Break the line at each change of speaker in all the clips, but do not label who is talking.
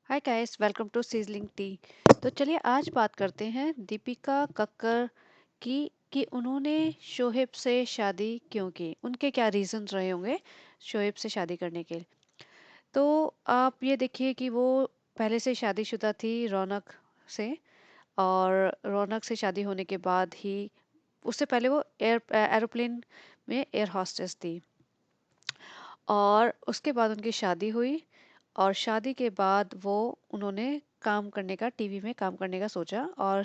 Hi guys, welcome to sizzling tea. तो चलिए आज बात करते हैं दीपिका कक्कर की कि उन्होंने शोहेब से शादी क्यों की, उनके क्या रीजंस रहे होंगे शोहेब से शादी करने के। तो आप ये देखिए कि वो पहले से शादीशुदा थी रौनक से, और रौनक से शादी होने के बाद ही उससे पहले वो एरोप्लेन में एयर हॉस्टेस थी। और उसके बाद उनकी शादी हुई, और शादी के बाद वो उन्होंने काम करने का, टीवी में काम करने का सोचा। और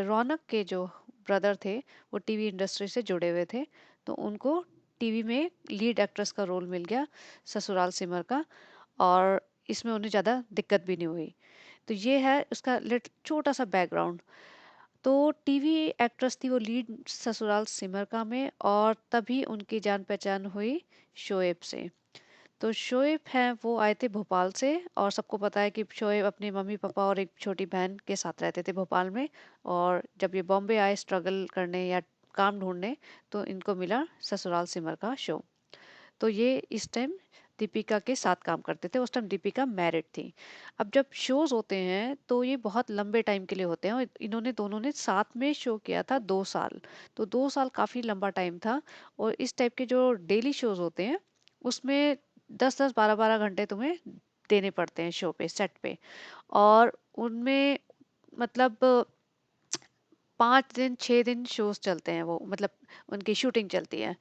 रौनक के जो ब्रदर थे वो टीवी इंडस्ट्री से जुड़े हुए थे, तो उनको टीवी में लीड एक्ट्रेस का रोल मिल गया, ससुराल सिमर का। और इसमें उन्हें ज़्यादा दिक्कत भी नहीं हुई। तो ये है उसका लिट छोटा सा बैकग्राउंड। तो टीवी एक्ट्रेस थी वो लीड ससुराल सिमर का में, और तभी उनकी जान पहचान हुई शोएब से। तो शोएब हैं वो आए थे भोपाल से, और सबको पता है कि शोएब अपने मम्मी पापा और एक छोटी बहन के साथ रहते थे भोपाल में। और जब ये बॉम्बे आए स्ट्रगल करने या काम ढूंढने, तो इनको मिला ससुराल सिमर का शो। तो ये इस टाइम दीपिका के साथ काम करते थे। उस टाइम दीपिका मैरिड थी। अब जब शोज होते हैं तो ये बहुत लंबे टाइम के लिए होते हैं, और इन्होंने दोनों ने साथ में शो किया था 2 साल। तो 2 साल काफ़ी लंबा टाइम था। और इस टाइप के जो डेली शोज होते हैं उसमें 10-10 12-12 घंटे तुम्हें देने पड़ते हैं शो पे, सेट पे। और उनमें मतलब 5 दिन 6 दिन शोज चलते हैं, वो मतलब उनकी शूटिंग चलती है।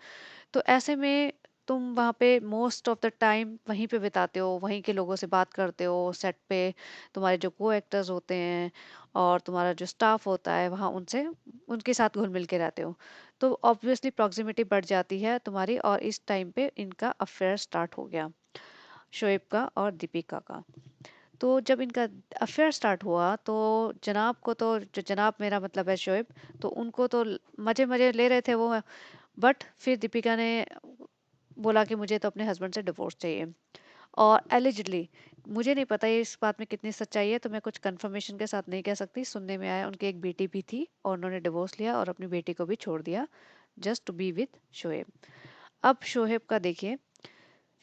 तो ऐसे में तुम वहाँ पे मोस्ट ऑफ द टाइम वहीं पे बिताते हो, वहीं के लोगों से बात करते हो सेट पे। तुम्हारे जो को एक्टर्स होते हैं और तुम्हारा जो स्टाफ होता है वहाँ, उनसे उनके साथ घुल मिल के रहते हो। तो ऑब्वियसली प्रॉक्सिमिटी बढ़ जाती है तुम्हारी, और इस टाइम पे इनका अफेयर स्टार्ट हो गया, शोएब का और दीपिका का। तो जब इनका अफेयर स्टार्ट हुआ तो जनाब को, तो जो जनाब मेरा मतलब है शोएब, तो उनको तो मजे मजे ले रहे थे वो। बट फिर दीपिका ने बोला कि मुझे तो अपने हस्बैंड से डिवोर्स चाहिए। और एलिजिडली, मुझे नहीं पता ये इस बात में कितनी सच्चाई है, तो मैं कुछ कंफर्मेशन के साथ नहीं कह सकती। सुनने में आया उनकी एक बेटी भी थी, और उन्होंने डिवोर्स लिया और अपनी बेटी को भी छोड़ दिया just to be with Shoaib. अब शोएब का देखिए,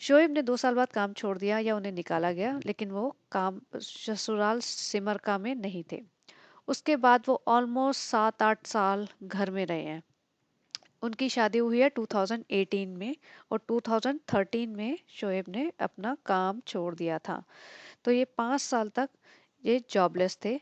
शोएब ने 2 साल बाद काम छोड़ दिया या उन्हें निकाला गया, लेकिन वो काम ससुराल सिमरका में नहीं थे। उसके बाद वो ऑलमोस्ट 7-8 साल घर में रहे हैं। उनकी शादी हुई है 2018 में, और 2013 में शोएब ने अपना काम छोड़ दिया था। तो ये 5 साल तक ये जॉबलेस थे।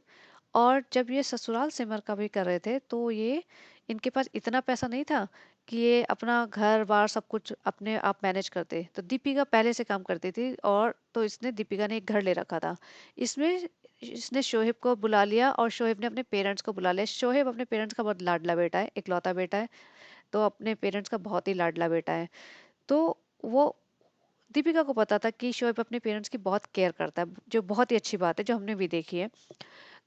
और जब ये ससुराल सिमर का भी कर रहे थे तो ये, इनके पास इतना पैसा नहीं था कि ये अपना घर बार सब कुछ अपने आप मैनेज करते। तो दीपिका पहले से काम करती थी, और तो इसने, दीपिका ने एक घर ले रखा था। इसमें इसने शोहेब को बुला लिया, और शोहेब ने अपने पेरेंट्स को बुला लिया। शोहेब अपने पेरेंट्स का बहुत लाडला बेटा है, इकलौता बेटा है। तो अपने पेरेंट्स का बहुत ही लाडला बेटा है। तो वो, दीपिका को पता था कि शोएब अपने पेरेंट्स की बहुत केयर करता है, जो बहुत ही अच्छी बात है, जो हमने भी देखी है।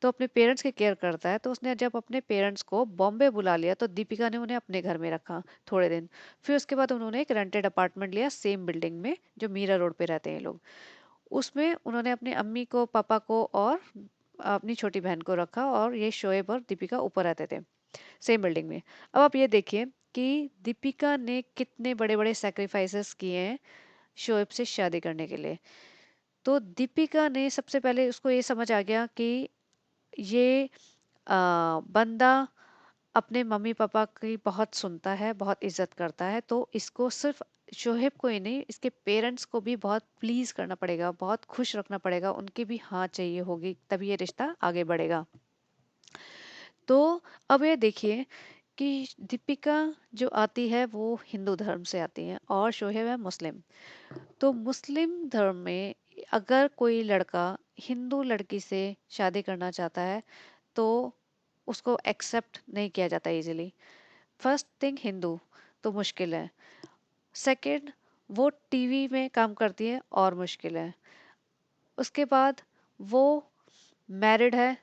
तो अपने पेरेंट्स की केयर करता है, तो उसने जब अपने पेरेंट्स को बॉम्बे बुला लिया तो दीपिका ने उन्हें अपने घर में रखा थोड़े दिन। फिर उसके बाद उन्होंने एक रेंटेड अपार्टमेंट लिया सेम बिल्डिंग में, जो मीरा रोड पे रहते हैं लोग। उसमें उन्होंने अपनी अम्मी को, पापा को और अपनी छोटी बहन को रखा, और ये शोएब और दीपिका ऊपर रहते थे सेम बिल्डिंग में। अब आप ये देखिए कि दीपिका ने कितने बड़े बड़े सेक्रीफाइसेस किए हैं शोएब से शादी करने के लिए। तो दीपिका ने सबसे पहले, उसको ये समझ आ गया कि ये बंदा अपने मम्मी पापा की बहुत सुनता है, बहुत इज्जत करता है। तो इसको सिर्फ शोहेब को ही नहीं, इसके पेरेंट्स को भी बहुत प्लीज करना पड़ेगा, बहुत खुश रखना पड़ेगा, उनकी भी हाँ चाहिए होगी, तभी ये रिश्ता आगे बढ़ेगा। तो अब ये देखिए कि दीपिका जो आती है वो हिंदू धर्म से आती है, और शोहेब है मुस्लिम। तो मुस्लिम धर्म में अगर कोई लड़का हिंदू लड़की से शादी करना चाहता है तो उसको एक्सेप्ट नहीं किया जाता इजीली। फर्स्ट थिंग, हिंदू तो मुश्किल है। सेकंड, वो टीवी में काम करती है और मुश्किल है। उसके बाद वो मैरिड है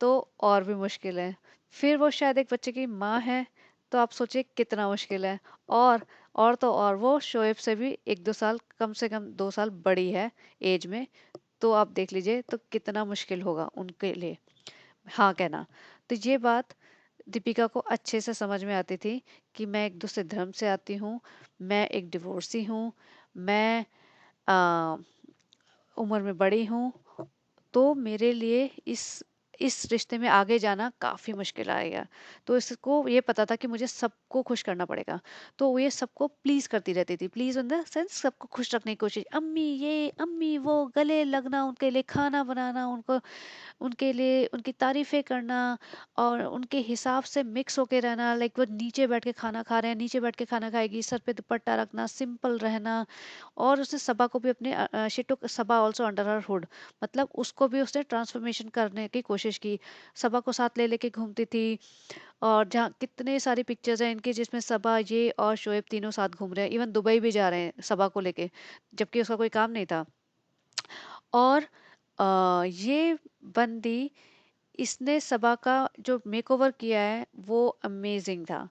तो और भी मुश्किल है। फिर वो शायद एक बच्चे की माँ है, तो आप सोचिए कितना मुश्किल है। और तो और वो शोएब से भी 1-2 साल, कम से कम 2 साल बड़ी है एज में। तो आप देख लीजिए तो कितना मुश्किल होगा उनके लिए हाँ कहना। तो ये बात दीपिका को अच्छे से समझ में आती थी कि मैं एक दूसरे धर्म से आती हूँ, मैं एक डिवोर्सी हूँ, मैं आ, उम्र में बड़ी हूँ। तो मेरे लिए इस रिश्ते में आगे जाना काफ़ी मुश्किल आएगा। तो इसको ये पता था कि मुझे सबको खुश करना पड़ेगा। तो वो ये सबको प्लीज़ करती रहती थी। प्लीज़ इन द सेंस सबको खुश रखने की कोशिश। अम्मी ये, अम्मी वो, गले लगना, उनके लिए खाना बनाना, उनको उनके लिए उनकी तारीफ़ें करना और उनके हिसाब से मिक्स होके रहना। लाइक वो नीचे बैठ के खाना खा रहे हैं, नीचे बैठ के खाना खाएगी, सर पे दुपट्टा रखना, सिंपल रहना। और उसने सबा को भी अपने she took Saba also under her hood, मतलब उसको भी उसने ट्रांसफॉर्मेशन करने की कोशिश की। सबा को साथ ले लेके घूमती थी। और जहाँ कितने सारी पिक्चर्स हैं इनकी जिसमें सबा ये और शोएब तीनों साथ घूम रहे हैं, इवन दुबई भी जा रहे हैं सबा को लेके, जबकि उसका कोई काम नहीं था। और ये बंदी, इसने सबा का जो मेकओवर किया है वो अमेजिंग था।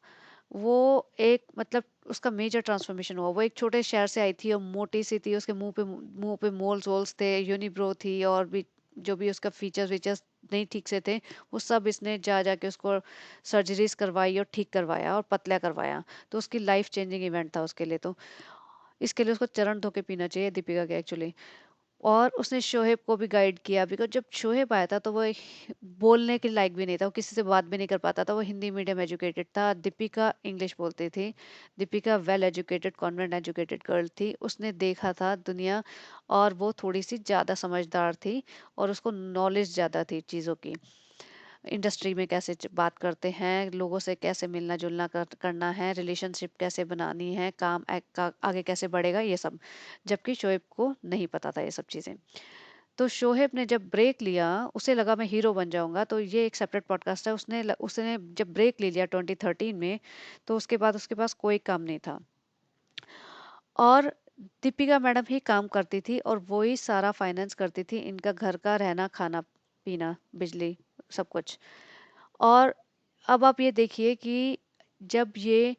वो एक मतलब उसका मेजर ट्रांसफॉर्मेशन हुआ। वो एक छोटे शहर से आई थी और मोटी सी थी, उसके मुंह पे मोल्स वोल्स थे, यूनिब्रो थी, और भी जो भी उसका फीचर्स वीचर्स नहीं ठीक से थे, वो सब इसने जा जाके उसको सर्जरीज करवाई और ठीक करवाया और पतला करवाया। तो उसकी लाइफ चेंजिंग इवेंट था उसके लिए। तो इसके लिए उसको चरण धो के पीना चाहिए दीपिका के एक्चुअली। और उसने शोहेब को भी गाइड किया, बिकॉज जब शोहेब आया था तो वो बोलने के लायक भी नहीं था, वो किसी से बात भी नहीं कर पाता था। वो हिंदी मीडियम एजुकेटेड था, दीपिका इंग्लिश बोलती थी। Deepika well educated convent educated girl थी, उसने देखा था दुनिया, और वो थोड़ी सी ज़्यादा समझदार थी और उसको नॉलेज ज़्यादा थी चीज़ों की। इंडस्ट्री में कैसे बात करते हैं, लोगों से कैसे मिलना जुलना करना है, रिलेशनशिप कैसे बनानी है, काम आगे कैसे बढ़ेगा, ये सब। जबकि शोएब को नहीं पता था ये सब चीज़ें। तो शोहेब ने जब ब्रेक लिया, उसे लगा मैं हीरो बन जाऊंगा, तो ये एक सेपरेट पॉडकास्ट है। उसने जब ब्रेक ले लिया 2013 में, तो उसके बाद उसके पास कोई काम नहीं था। और दीपिका मैडम ही काम करती थी और वो ही सारा फाइनेंस करती थी, इनका घर का रहना खाना पीना बिजली सब कुछ। और अब आप ये देखिए कि जब ये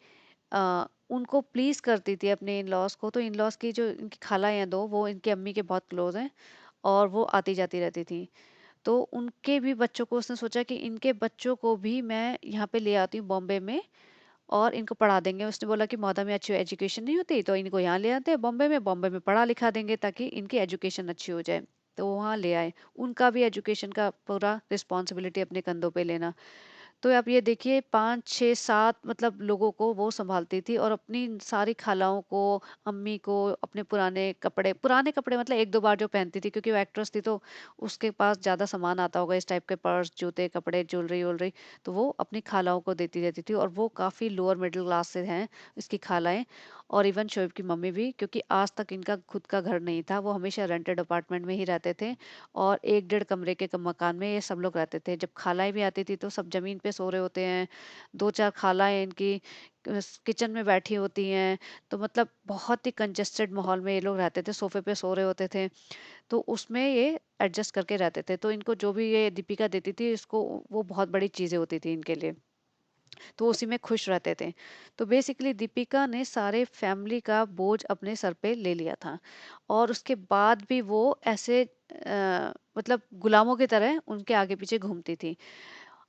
उनको प्लीज करती थी अपने इन लॉज को, तो इन लॉज की जो इनकी खाला हैं दो, वो इनकी अम्मी के बहुत क्लोज हैं और वो आती जाती रहती थी। तो उनके भी बच्चों को उसने सोचा कि इनके बच्चों को भी मैं यहाँ पे ले आती हूँ बॉम्बे में और इनको पढ़ा देंगे। उसने बोला कि मौदा में अच्छी एजुकेशन नहीं होती तो इनको यहाँ ले आते हैं बॉम्बे में, बॉम्बे में पढ़ा लिखा देंगे ताकि इनकी एजुकेशन अच्छी हो जाए। तो वो वहाँ ले आए, उनका भी एजुकेशन का पूरा रिस्पॉन्सिबिलिटी अपने कंधों पे लेना। तो आप ये देखिए 5 6 7 मतलब लोगों को वो संभालती थी और अपनी सारी खालाओं को, अम्मी को अपने पुराने कपड़े मतलब एक दो बार जो पहनती थी, क्योंकि वो एक्ट्रेस थी तो उसके पास ज़्यादा सामान आता होगा इस टाइप के, पर्स जूते कपड़े ज्वेलरी वुलरी, तो वो अपनी खालाओं को देती रहती थी। और वो काफ़ी लोअर मिडिल क्लास से हैं इसकी खालाएं, और इवन शोएब की मम्मी भी, क्योंकि आज तक इनका खुद का घर नहीं था, वो हमेशा रेंटेड अपार्टमेंट में ही रहते थे और एक डेढ़ कमरे के मकान में ये सब लोग रहते थे। जब खालाएं भी आती थी तो सब जमीन पे सो रहे होते हैं, दो चार खालाएं इनकी किचन में बैठी होती हैं। तो मतलब बहुत ही कंजेस्टेड माहौल में ये लोग रहते थे, सोफे पे सो रहे होते थे। तो उसमें ये एडजस्ट करके रहते थे, तो इनको जो भी ये दीपिका देती थी इसको, वो बहुत बड़ी चीजें होती थी इनके लिए, तो उसी में खुश रहते थे। तो बेसिकली दीपिका ने सारे फैमिली का बोझ अपने सर पे ले लिया था, और उसके बाद भी वो ऐसे मतलब गुलामों की तरह उनके आगे पीछे घूमती थी।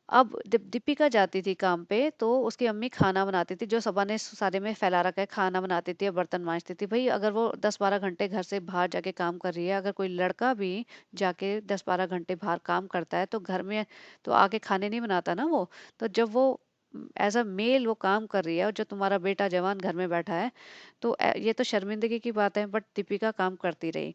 अब दीपिका जाती थी काम पे तो उसकी अम्मी खाना बनाती थी, जो सबा ने सारे में फैला रखा है, खाना बनाती थी और बर्तन मांजती थी। भाई अगर वो 10 12 घंटे घर से बाहर जाके काम कर रही है, अगर कोई लड़का भी जाके 10 12 घंटे बाहर काम करता है तो घर में तो आके खाने नहीं बनाता ना वो। तो जब वो एज अ मेल वो काम कर रही है और जो तुम्हारा बेटा जवान घर में बैठा है, तो ये तो शर्मिंदगी की बात है, बट दीपिका काम करती रही।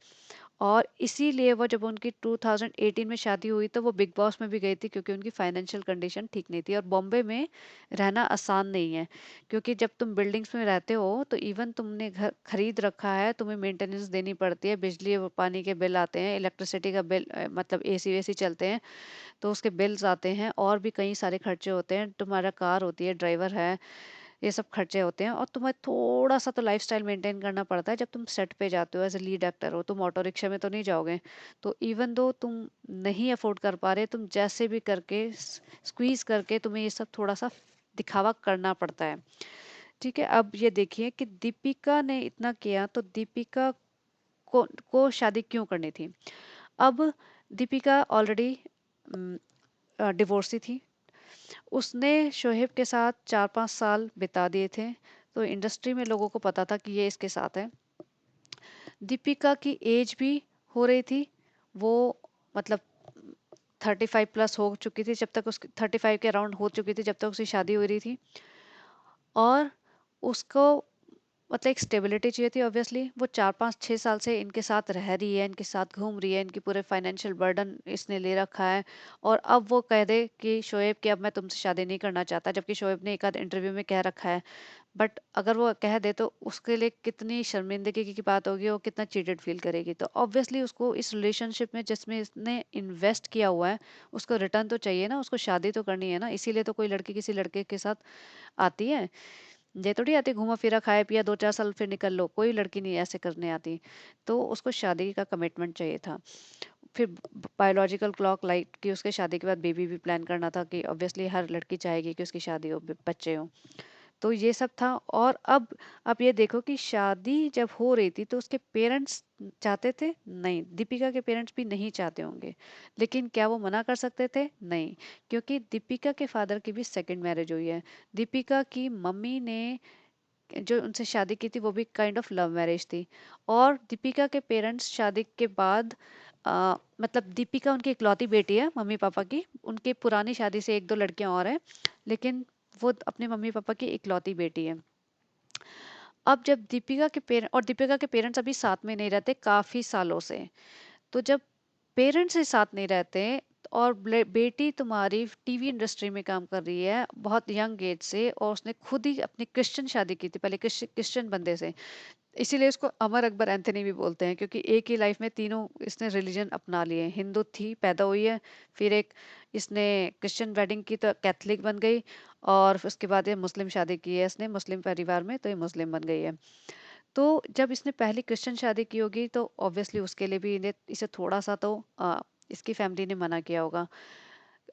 और इसीलिए वो जब उनकी 2018 में शादी हुई तो वो बिग बॉस में भी गई थी, क्योंकि उनकी फाइनेंशियल कंडीशन ठीक नहीं थी। और बॉम्बे में रहना आसान नहीं है, क्योंकि जब तुम बिल्डिंग्स में रहते हो तो इवन तुमने घर खरीद रखा है, तुम्हें मेंटेनेंस देनी पड़ती है, बिजली और पानी के बिल आते हैं, इलेक्ट्रिसिटी का बिल, मतलब एसी वेसी चलते हैं तो उसके बिल्स आते हैं, और भी कई सारे खर्चे होते हैं, तुम्हारा कार होती है, ड्राइवर है, ये सब खर्चे होते हैं। और तुम्हें थोड़ा सा तो लाइफस्टाइल मेंटेन करना पड़ता है। जब तुम सेट पे जाते हो एज ए लीड एक्टर हो, तुम ऑटो रिक्शा में तो नहीं जाओगे। तो इवन दो तुम नहीं अफोर्ड कर पा रहे, तुम जैसे भी करके स्क्वीज करके तुम्हें ये सब थोड़ा सा दिखावा करना पड़ता है। ठीक है, अब ये देखिए कि दीपिका ने इतना किया तो दीपिका को शादी क्यों करनी थी। अब दीपिका ऑलरेडी डिवोर्सी थी, उसने शोहेब के साथ 4 5 साल बिता दिए थे, तो इंडस्ट्री में लोगों को पता था कि ये इसके साथ है। दीपिका की एज भी हो रही थी, वो मतलब 35 प्लस हो चुकी थी, जब तक उसकी 35 के अराउंड हो चुकी थी जब तक उसकी शादी हो रही थी। और उसको मतलब एक स्टेबिलिटी चाहिए थी ऑब्वियसली। वो 4 5 6 साल से इनके साथ रह रही है, इनके साथ घूम रही है, इनकी पूरे फाइनेंशियल बर्डन इसने ले रखा है। और अब वो कह दे कि शोएब कि अब मैं तुमसे शादी नहीं करना चाहता, जबकि शोएब ने एक आध इंटरव्यू में कह रखा है। बट अगर वो कह दे तो उसके लिए कितनी शर्मिंदगी की बात होगी, वो कितना चीटेड फील करेगी। तो ऑब्वियसली उसको इस रिलेशनशिप में जिसमें इसने इन्वेस्ट किया हुआ है उसको रिटर्न तो चाहिए ना, उसको शादी तो करनी है ना। इसीलिए तो कोई लड़की किसी लड़के के साथ आती है। ये थोड़ी आती घूमा फिरा खाया पिया 2 4 साल फिर निकल लो, कोई लड़की नहीं ऐसे करने आती। तो उसको शादी का कमिटमेंट चाहिए था। फिर बायोलॉजिकल क्लॉक लाइट कि उसके शादी के बाद बेबी भी प्लान करना था, कि ऑब्वियसली हर लड़की चाहेगी कि उसकी शादी हो, बच्चे हो। तो ये सब था। और अब ये देखो कि शादी जब हो रही थी तो उसके पेरेंट्स चाहते थे? नहीं। दीपिका के पेरेंट्स भी नहीं चाहते होंगे, लेकिन क्या वो मना कर सकते थे? नहीं। क्योंकि दीपिका के फादर की भी सेकंड मैरिज हुई है। दीपिका की मम्मी ने जो उनसे शादी की थी वो भी काइंड ऑफ लव मैरिज थी। और दीपिका के पेरेंट्स शादी के बाद मतलब दीपिका उनकी इकलौती बेटी है मम्मी पापा की, उनकी पुरानी शादी से एक दो लड़कियां और हैं, लेकिन वो अपने मम्मी पापा की इकलौती बेटी है। अब जब दीपिका के पेरेंट और दीपिका के पेरेंट्स अभी साथ में नहीं रहते काफी सालों से। तो जब पेरेंट्स ही साथ नहीं रहते और बेटी तुम्हारी टीवी इंडस्ट्री में काम कर रही है बहुत यंग एज से, और उसने खुद ही अपनी क्रिश्चियन शादी की थी पहले क्रिश्चियन बंदे से। इसीलिए इसको अमर अकबर एंथनी भी बोलते हैं, क्योंकि एक ही लाइफ में तीनों इसने रिलीजन अपना लिए। हिंदू थी, पैदा हुई है, फिर एक इसने क्रिश्चियन वेडिंग की तो कैथलिक बन गई, और फिर उसके बाद ये मुस्लिम शादी की है इसने मुस्लिम परिवार में, तो ये मुस्लिम बन गई है। तो जब इसने पहली क्रिश्चियन शादी की होगी तो ऑब्वियसली उसके लिए भी इसे थोड़ा सा तो इसकी फैमिली ने मना किया होगा।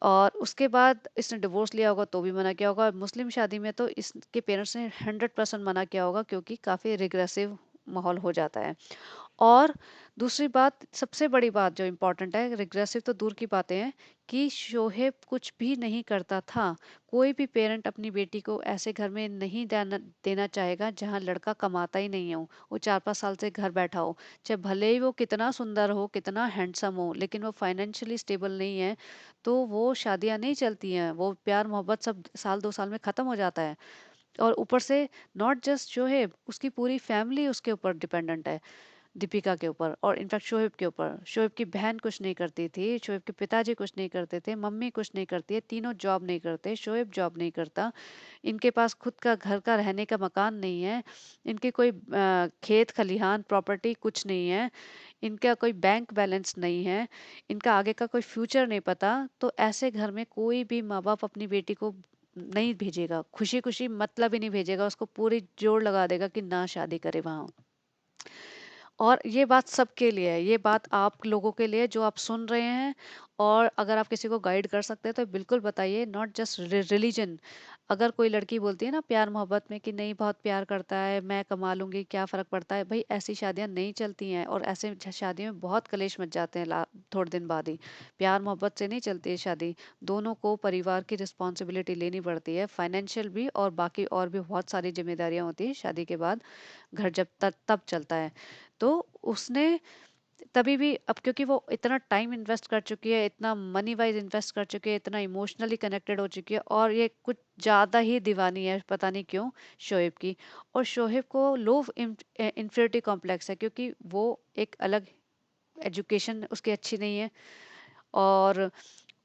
और उसके बाद इसने डिवोर्स लिया होगा तो भी मना किया होगा। और मुस्लिम शादी में तो इसके पेरेंट्स ने 100% मना किया होगा, क्योंकि काफ़ी रिग्रेसिव माहौल हो जाता है। और दूसरी बात, सबसे बड़ी बात जो इम्पोर्टेंट है, रिग्रेसिव तो दूर की बातें हैं, कि शोहेब कुछ भी नहीं करता था। कोई भी पेरेंट अपनी बेटी को ऐसे घर में नहीं देना देना चाहेगा जहाँ लड़का कमाता ही नहीं हो, वो 4 5 साल से घर बैठा हो। चाहे भले ही वो कितना सुंदर हो, कितना हैंडसम हो, लेकिन वो फाइनेंशियली स्टेबल नहीं है, तो वो शादियां नहीं चलती हैं, वो प्यार मोहब्बत सब साल 2 साल में ख़त्म हो जाता है। और ऊपर से नॉट जस्ट शोहेब, उसकी पूरी फैमिली उसके ऊपर डिपेंडेंट है, दीपिका के ऊपर। और इनफैक्ट शोएब के ऊपर, शोएब की बहन कुछ नहीं करती थी, शोएब के पिताजी कुछ नहीं करते थे, मम्मी कुछ नहीं करती है, तीनों जॉब नहीं करते, शोएब जॉब नहीं करता। इनके पास खुद का घर का रहने का मकान नहीं है, इनके कोई खेत खलिहान प्रॉपर्टी कुछ नहीं है, इनका कोई बैंक बैलेंस नहीं है, इनका आगे का कोई फ्यूचर नहीं पता। तो ऐसे घर में कोई भी माँ बाप अपनी बेटी को नहीं भेजेगा, खुशी खुशी मतलब ही नहीं भेजेगा, उसको पूरी जोर लगा देगा कि ना शादी करे वहां। और ये बात सबके लिए है, ये बात आप लोगों के लिए जो आप सुन रहे हैं। और अगर आप किसी को गाइड कर सकते हैं तो बिल्कुल बताइए, नॉट जस्ट रिलीजन। अगर कोई लड़की बोलती है ना प्यार मोहब्बत में कि नहीं बहुत प्यार करता है, मैं कमा लूंगी, क्या फर्क पड़ता है, भाई ऐसी शादियां नहीं चलती हैं। और ऐसे शादियों में बहुत कलेश मच जाते हैं थोड़े दिन बाद ही। प्यार मोहब्बत से नहीं चलती है शादी। दोनों को परिवार की रिस्पॉन्सिबिलिटी लेनी पड़ती है, फाइनेंशियल भी और बाकी और भी बहुत सारी जिम्मेदारियां होती है शादी के बाद। घर जब तक तब चलता है। तो उसने तभी भी, अब क्योंकि वो इतना टाइम इन्वेस्ट कर चुकी है, इतना मनी वाइज इन्वेस्ट कर चुकी है, इतना इमोशनली कनेक्टेड हो चुकी है, और ये कुछ ज़्यादा ही दीवानी है पता नहीं क्यों शोएब की। और शोएब को लो इंफिनिटी कॉम्प्लेक्स है, क्योंकि वो एक अलग एजुकेशन उसकी अच्छी नहीं है, और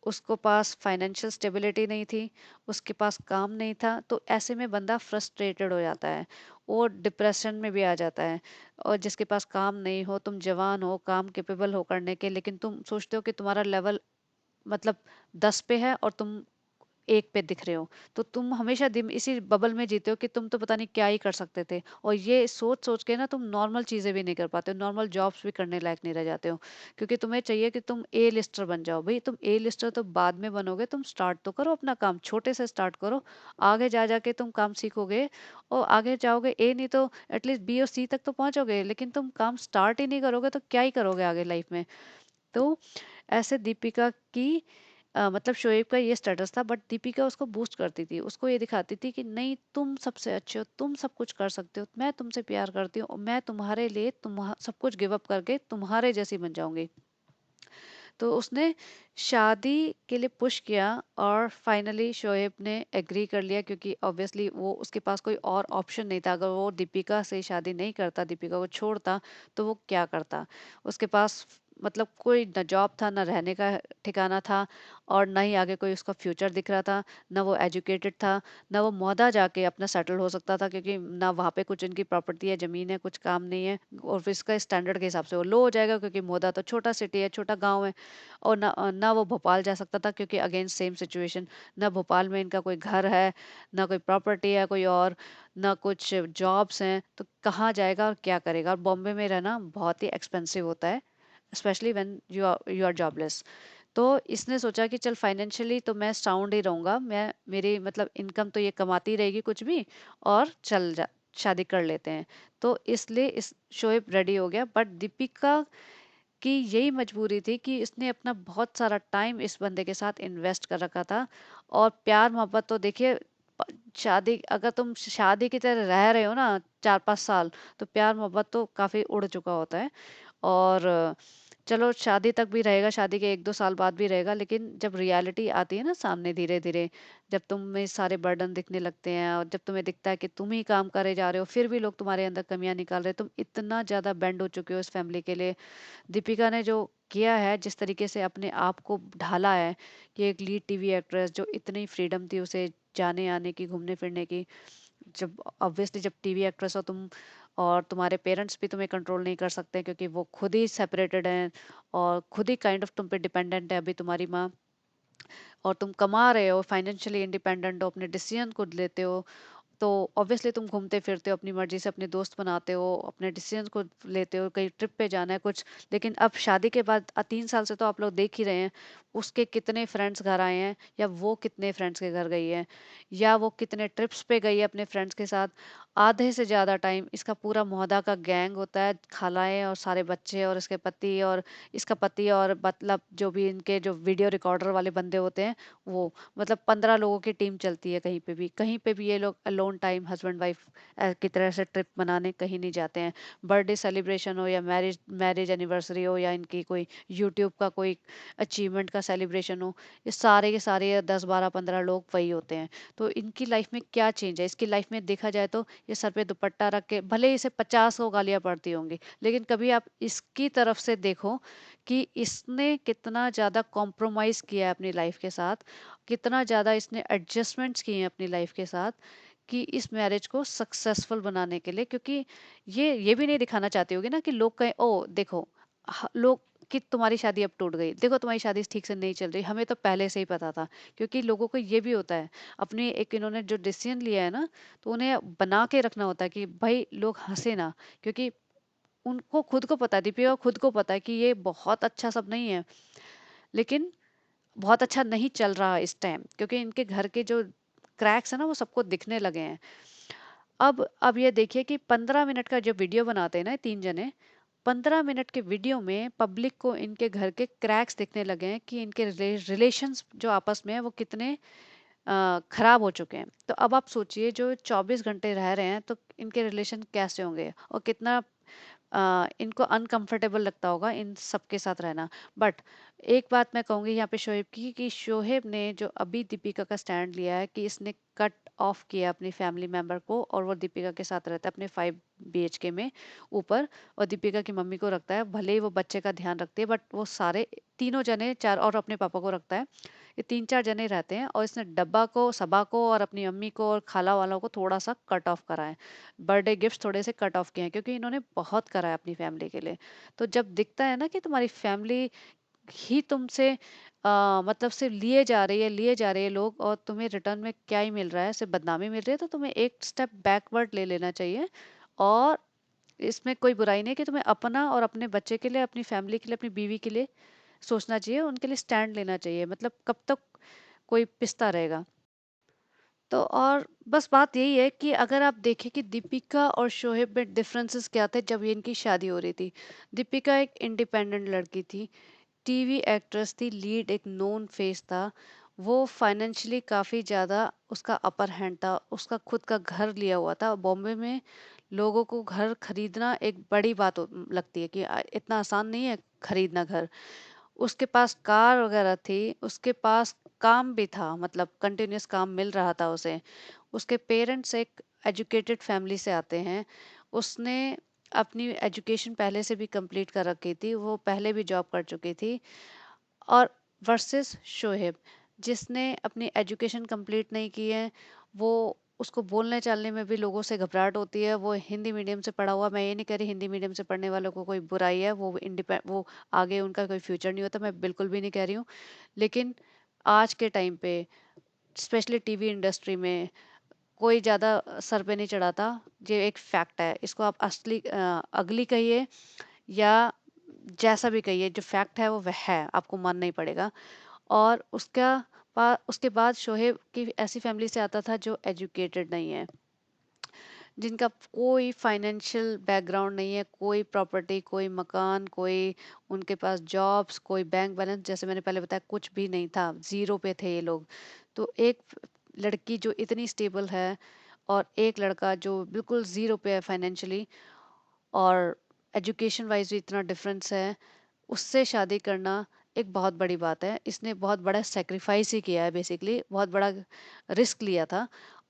उसको पास फाइनेंशियल स्टेबिलिटी नहीं थी, उसके पास काम नहीं था। तो ऐसे में बंदा फ्रस्ट्रेटेड हो जाता है, वो डिप्रेशन में भी आ जाता है। और जिसके पास काम नहीं हो, तुम जवान हो, काम कैपेबल हो करने के, लेकिन तुम सोचते हो कि तुम्हारा लेवल मतलब 10 पे है और तुम एक पे दिख रहे हो, तो तुम हमेशा इसी बबल में जीते हो कि तुम तो पता नहीं क्या ही कर सकते थे। और ये सोच सोच के ना तुम नॉर्मल चीजें भी नहीं कर पाते हो, नॉर्मल जॉब्स भी करने लायक नहीं रह जाते हो, क्योंकि तुम्हें चाहिए कि तुम ए लिस्टर बन जाओ। भाई तुम ए लिस्टर तो बाद में बनोगे, तुम स्टार्ट तो करो अपना काम, छोटे से स्टार्ट करो। आगे जा जाके तुम काम सीखोगे और आगे जाओगे, ए नहीं तो एटलीस्ट बी और सी तक तो पहुंचोगे, लेकिन तुम काम स्टार्ट ही नहीं करोगे तो क्या ही करोगे आगे लाइफ में। तो ऐसे दीपिका की मतलब शोएब का ये स्टेटस था, बट दीपिका उसको बूस्ट करती थी, उसको ये दिखाती थी कि नहीं तुम सबसे अच्छे हो, तुम सब कुछ कर सकते हो, मैं तुमसे प्यार करती हूँ और मैं तुम्हारे लिए सब कुछ गिव अप करके तुम्हारे जैसी बन जाऊंगी। तो उसने शादी के लिए पुश किया और फाइनली शोएब ने एग्री कर लिया, क्योंकि ऑब्वियसली वो उसके पास कोई और ऑप्शन नहीं था। अगर वो दीपिका से शादी नहीं करता, दीपिका को छोड़ता, तो वो क्या करता? उसके पास मतलब कोई न जॉब था, न रहने का ठिकाना था, और ना ही आगे कोई उसका फ्यूचर दिख रहा था। ना वो एजुकेटेड था, ना वो मौदा जाके अपना सेटल हो सकता था, क्योंकि ना वहाँ पे कुछ इनकी प्रॉपर्टी है, ज़मीन है, कुछ काम नहीं है, और फिर इसका स्टैंडर्ड के हिसाब से वो लो हो जाएगा, क्योंकि मौदा तो छोटा सिटी है, छोटा गाँव है। और ना वो भोपाल जा सकता था, क्योंकि अगेन सेम सिचुएशन, ना भोपाल में इनका कोई घर है, ना कोई प्रॉपर्टी है कोई और, ना कुछ जॉब्स हैं, तो कहाँ जाएगा और क्या करेगा? और बॉम्बे में रहना बहुत ही एक्सपेंसिव होता है, specially when you are jobless. तो इसने सोचा कि चल फाइनेंशियली तो मैं साउंड ही रहूंगा, मैं मेरी मतलब इनकम तो ये कमाती रहेगी कुछ भी, और चल जा शादी कर लेते हैं। तो इसलिए इस शोएब रेडी हो गया, बट दीपिका कि यही मजबूरी थी कि इसने अपना बहुत सारा टाइम इस बंदे के साथ इन्वेस्ट कर रखा था। और प्यार मोहब्बत तो देखिए, शादी अगर तुम शादी की तरह रह रहे हो ना 4-5 साल, तो प्यार मोहब्बत तो काफी उड़ चुका होता है। और चलो शादी तक भी रहेगा, शादी के 1-2 साल बाद भी रहेगा, लेकिन जब रियलिटी आती है ना सामने धीरे धीरे, जब तुम में सारे बर्डन दिखने लगते हैं, और जब तुम्हें दिखता है कि तुम ही काम करे जा रहे हो, फिर भी लोग तुम्हारे अंदर कमियां निकाल रहे हो, तुम इतना ज्यादा बेंड हो चुके हो इस फैमिली के लिए। दीपिका ने जो किया है, जिस तरीके से अपने आप को ढाला है, कि एक लीड टीवी एक्ट्रेस जो इतनी फ्रीडम थी उसे जाने आने की, घूमने फिरने की, जब ऑब्वियसली जब टीवी एक्ट्रेस हो तुम, और तुम्हारे पेरेंट्स भी तुम्हें कंट्रोल नहीं कर सकते, क्योंकि वो खुद ही सेपरेटेड हैं, और खुद ही काइंड ऑफ तुम पे डिपेंडेंट है अभी तुम्हारी माँ, और तुम कमा रहे हो, फाइनेंशियली इंडिपेंडेंट हो, अपने डिसीजन खुद लेते हो, तो ऑब्वियसली तुम घूमते फिरते हो, अपनी मर्जी से अपने दोस्त बनाते हो, अपने डिसीजन को लेते हो, कहीं ट्रिप पे जाना है कुछ। लेकिन अब शादी के बाद 3 साल से तो आप लोग देख ही रहे हैं, उसके कितने फ्रेंड्स घर आए हैं, या वो कितने फ्रेंड्स के घर गई है, या वो कितने ट्रिप्स पे गई है अपने फ्रेंड्स के साथ। आधे से ज्यादा टाइम इसका पूरा मोहल्ला का गैंग होता है, खालाएं और सारे बच्चे और इसके पति, और इसका पति, और मतलब जो भी इनके जो वीडियो रिकॉर्डर वाले बंदे होते हैं, वो मतलब 15 लोगों की टीम चलती है। कहीं पे भी ये लोग अलोन टाइम हस्बैंड वाइफ की तरह से ट्रिप मनाने कहीं नहीं जाते हैं। बर्थडे सेलिब्रेशन हो, या मैरिज मैरिज एनिवर्सरी हो, या इनकी कोई यूट्यूब का कोई अचीवमेंट का सेलिब्रेशन हो, ये सारे के सारे 10-12-15 लोग वही होते हैं। तो इनकी लाइफ में क्या चेंज है? इसकी लाइफ में देखा जाए तो ये सर पे दुपट्टा रख के, भले ही इसे 50 को गालियां पड़ती होंगी, लेकिन कभी आप इसकी तरफ से देखो कि इसने कितना ज़्यादा कॉम्प्रोमाइज़ किया है अपनी लाइफ के साथ, कितना ज़्यादा इसने एडजस्टमेंट्स किए हैं अपनी लाइफ के साथ, कि इस मैरिज को सक्सेसफुल बनाने के लिए। क्योंकि ये भी नहीं दिखाना चाहती होगी ना कि लोग कहें, ओ देखो, लोग, कि तुम्हारी शादी अब टूट गई, देखो तुम्हारी शादी ठीक से नहीं चल रही, हमें तो पहले से ही पता था। क्योंकि लोगों को ये भी होता है, अपनी एक इन्होंने जो डिसीजन लिया है ना, तो उन्हें बना के रखना होता है कि भाई लोग हंसे ना। क्योंकि उनको खुद को पता है, दीपिका को खुद को पता है कि ये बहुत अच्छा सब नहीं है, लेकिन बहुत अच्छा नहीं चल रहा इस टाइम, क्योंकि इनके घर के जो क्रैक्स है ना, वो सबको दिखने लगे हैं। अब ये देखिए कि 15 मिनट का जो वीडियो बनाते हैं ना ये 3 जने, 15 मिनट के वीडियो में पब्लिक को इनके घर के क्रैक्स दिखने लगे हैं, कि इनके रिलेशंस जो आपस में है वो कितने खराब हो चुके हैं। तो अब आप सोचिए, जो 24 घंटे रह रहे हैं, तो इनके रिलेशन कैसे होंगे, और कितना इनको अनकंफर्टेबल लगता होगा इन सबके साथ रहना। बट एक बात मैं कहूंगी यहाँ पे शोएब की, कि शोएब ने जो अभी दीपिका का स्टैंड लिया है, कि इसने कट ऑफ किया अपनी फैमिली मेंबर को, और वो दीपिका के साथ रहता है अपने 5 BHK में ऊपर, और दीपिका की मम्मी को रखता है, भले ही वो बच्चे का ध्यान रखती है, बट वो सारे तीनों जने चार, और अपने पापा को रखता है, ये 3-4 जने रहते हैं। और इसने डब्बा को, सबा को, और अपनी अम्मी को और खाला वालों को थोड़ा सा कट ऑफ करा है, बर्थडे गिफ्ट थोड़े से कट ऑफ किए हैं, क्योंकि इन्होंने बहुत करा है अपनी फैमिली के लिए। तो जब दिखता है ना कि तुम्हारी फैमिली ही तुमसे मतलब सिर्फ लिए जा रही है लोग, और तुम्हें रिटर्न में क्या ही मिल रहा है, सिर्फ बदनामी मिल रही है, तो तुम्हें एक स्टेप बैकवर्ड ले लेना चाहिए। और इसमें कोई बुराई नहीं है कि तुम्हें अपना और अपने बच्चे के लिए, अपनी फैमिली के लिए, अपनी बीवी के लिए सोचना चाहिए, उनके लिए स्टैंड लेना चाहिए। मतलब कब तक कोई पिसता रहेगा? तो और बस बात यही है कि अगर आप देखें कि दीपिका और शोहेब में डिफरेंसेस क्या थे जब ये इनकी शादी हो रही थी। दीपिका एक इंडिपेंडेंट लड़की थी, टीवी एक्ट्रेस थी, लीड एक नोन फेस था, वो फाइनेंशियली काफ़ी ज़्यादा उसका अपर हैंड था, उसका खुद का घर लिया हुआ था बॉम्बे में। लोगों को घर खरीदना एक बड़ी बात लगती है, कि इतना आसान नहीं है खरीदना घर। उसके पास कार वगैरह थी, उसके पास काम भी था, मतलब कंटिन्यूअस काम मिल रहा था उसे। उसके पेरेंट्स एक एजुकेटेड फैमिली से आते हैं। उसने अपनी एजुकेशन पहले से भी कंप्लीट कर रखी थी, वो पहले भी जॉब कर चुकी थी। और वर्सेस शोहेब, जिसने अपनी एजुकेशन कंप्लीट नहीं की है, वो उसको बोलने चालने में भी लोगों से घबराहट होती है। वो हिंदी मीडियम से पढ़ा हुआ, मैं ये नहीं कह रही हिंदी मीडियम से पढ़ने वालों को कोई बुराई है, वो वो आगे उनका कोई फ्यूचर नहीं होता, मैं बिल्कुल भी नहीं कह रही हूँ। लेकिन आज के टाइम पे स्पेशली टीवी इंडस्ट्री में कोई ज़्यादा सर पे नहीं चढ़ाता। ये एक फैक्ट है, इसको आप असली अगली कहिए या जैसा भी कहिए, जो फैक्ट है वो वह है, आपको मानना ही पड़ेगा। और उसके बाद शोहेब की ऐसी फैमिली से आता था जो एजुकेटेड नहीं है, जिनका कोई फाइनेंशियल बैकग्राउंड नहीं है, कोई प्रॉपर्टी, कोई मकान, कोई उनके पास जॉब्स, कोई बैंक बैलेंस, जैसे मैंने पहले बताया कुछ भी नहीं था, ज़ीरो पे थे ये लोग। तो एक लड़की जो इतनी स्टेबल है और एक लड़का जो बिल्कुल ज़ीरो पे है फाइनेंशियली, और एजुकेशन वाइज भी इतना डिफरेंस है, उससे शादी करना एक बहुत बड़ी बात है। इसने बहुत बड़ा सैक्रिफाइस ही किया है, बेसिकली बहुत बड़ा रिस्क लिया था।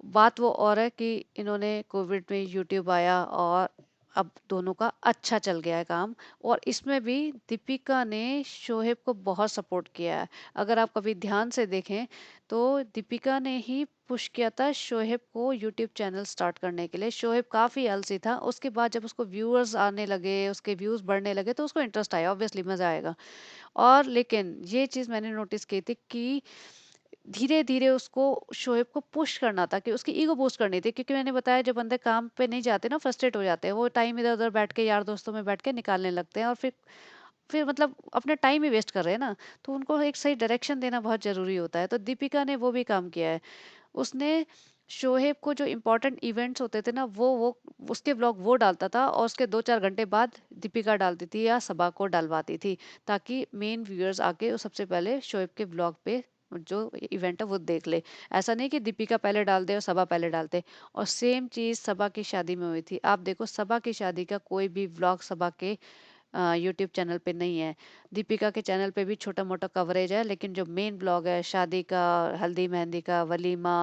बात वो और है कि इन्होंने कोविड में यूट्यूब आया और अब दोनों का अच्छा चल गया है काम। और इसमें भी दीपिका ने शोहेब को बहुत सपोर्ट किया है। अगर आप कभी ध्यान से देखें तो दीपिका ने ही पुश किया था शोहेब को यूट्यूब चैनल स्टार्ट करने के लिए। शोहेब काफ़ी आलसी था, उसके बाद जब उसको व्यूअर्स आने लगे, उसके व्यूज़ बढ़ने लगे, तो उसको इंटरेस्ट आया, ऑब्वियसली मज़ा आएगा। और लेकिन ये चीज़ मैंने नोटिस की थी कि धीरे-धीरे उसको शोएब को पुश करना था, कि उसकी ईगो बूस्ट करनी थी, क्योंकि मैंने बताया जब बंदे काम पे नहीं जाते ना, फ्रस्ट्रेट हो जाते हैं, वो टाइम इधर-उधर बैठ के यार दोस्तों में बैठ के निकालने लगते हैं, और फिर मतलब अपना टाइम ही वेस्ट कर रहे हैं ना। तो उनको एक सही डायरेक्शन देना बहुत ज़रूरी होता है। तो दीपिका ने वो भी काम किया है। उसने शोहेब को जो इम्पोर्टेंट इवेंट्स होते थे ना, वो उसके व्लॉग वो डालता था, और उसके 2-4 घंटे बाद दीपिका डालती थी या सबा को डलवाती थी, ताकि मेन व्यूअर्स आके वो सबसे पहले शोएब के व्लॉग पे जो इवेंट है वो देख ले। ऐसा नहीं कि दीपिका पहले डाल दे और सबा पहले डालते। और सेम चीज़ सबा की शादी में हुई थी। आप देखो सबा की शादी का कोई भी व्लॉग सबा के यूट्यूब चैनल पे नहीं है। दीपिका के चैनल पे भी छोटा-मोटा कवरेज है, लेकिन जो मेन ब्लॉग है शादी का, हल्दी मेहंदी का, वलीमा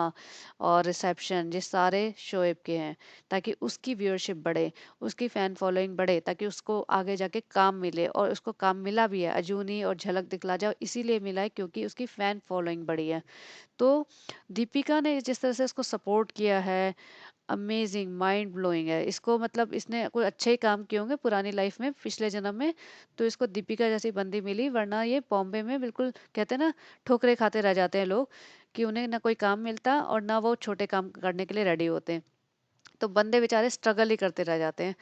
और रिसेप्शन, ये सारे शोएब के हैं, ताकि उसकी व्यूअरशिप बढ़े, उसकी फ़ैन फॉलोइंग बढ़े, ताकि उसको आगे जाके काम मिले। और उसको काम मिला भी है, अजूनी और झलक दिखला जाओ इसीलिए मिला है क्योंकि उसकी फ़ैन फॉलोइंग बढ़ी है। तो दीपिका ने जिस तरह से इसको सपोर्ट किया है, अमेजिंग, माइंड ब्लोइंग है। इसको मतलब इसने कोई अच्छे ही काम किए होंगे पुरानी लाइफ में, पिछले जन्म में, तो इसको दीपिका जैसी बंदी मिली, वरना ये बॉम्बे में बिल्कुल कहते हैं ना, ठोकरे खाते रह जाते हैं लोग, कि उन्हें ना कोई काम मिलता और ना वो छोटे काम करने के लिए रेडी होते हैं। तो बंदे बेचारे स्ट्रगल ही करते रह जाते हैं।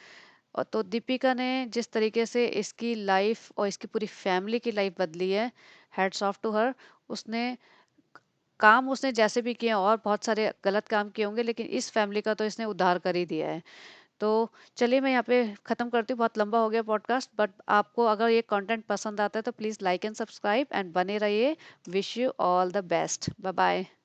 और तो दीपिका ने जिस तरीके से इसकी लाइफ और इसकी पूरी फैमिली की लाइफ बदली है, हैट्स ऑफ टू हर। उसने काम उसने जैसे भी किए हैं, और बहुत सारे गलत काम किए होंगे, लेकिन इस फैमिली का तो इसने उद्धार कर ही दिया है। तो चलिए मैं यहाँ पे ख़त्म करती हूँ, बहुत लंबा हो गया पॉडकास्ट, बट आपको अगर ये कंटेंट पसंद आता है तो please like and subscribe and बने रहिए। Wish you all the best. Bye bye.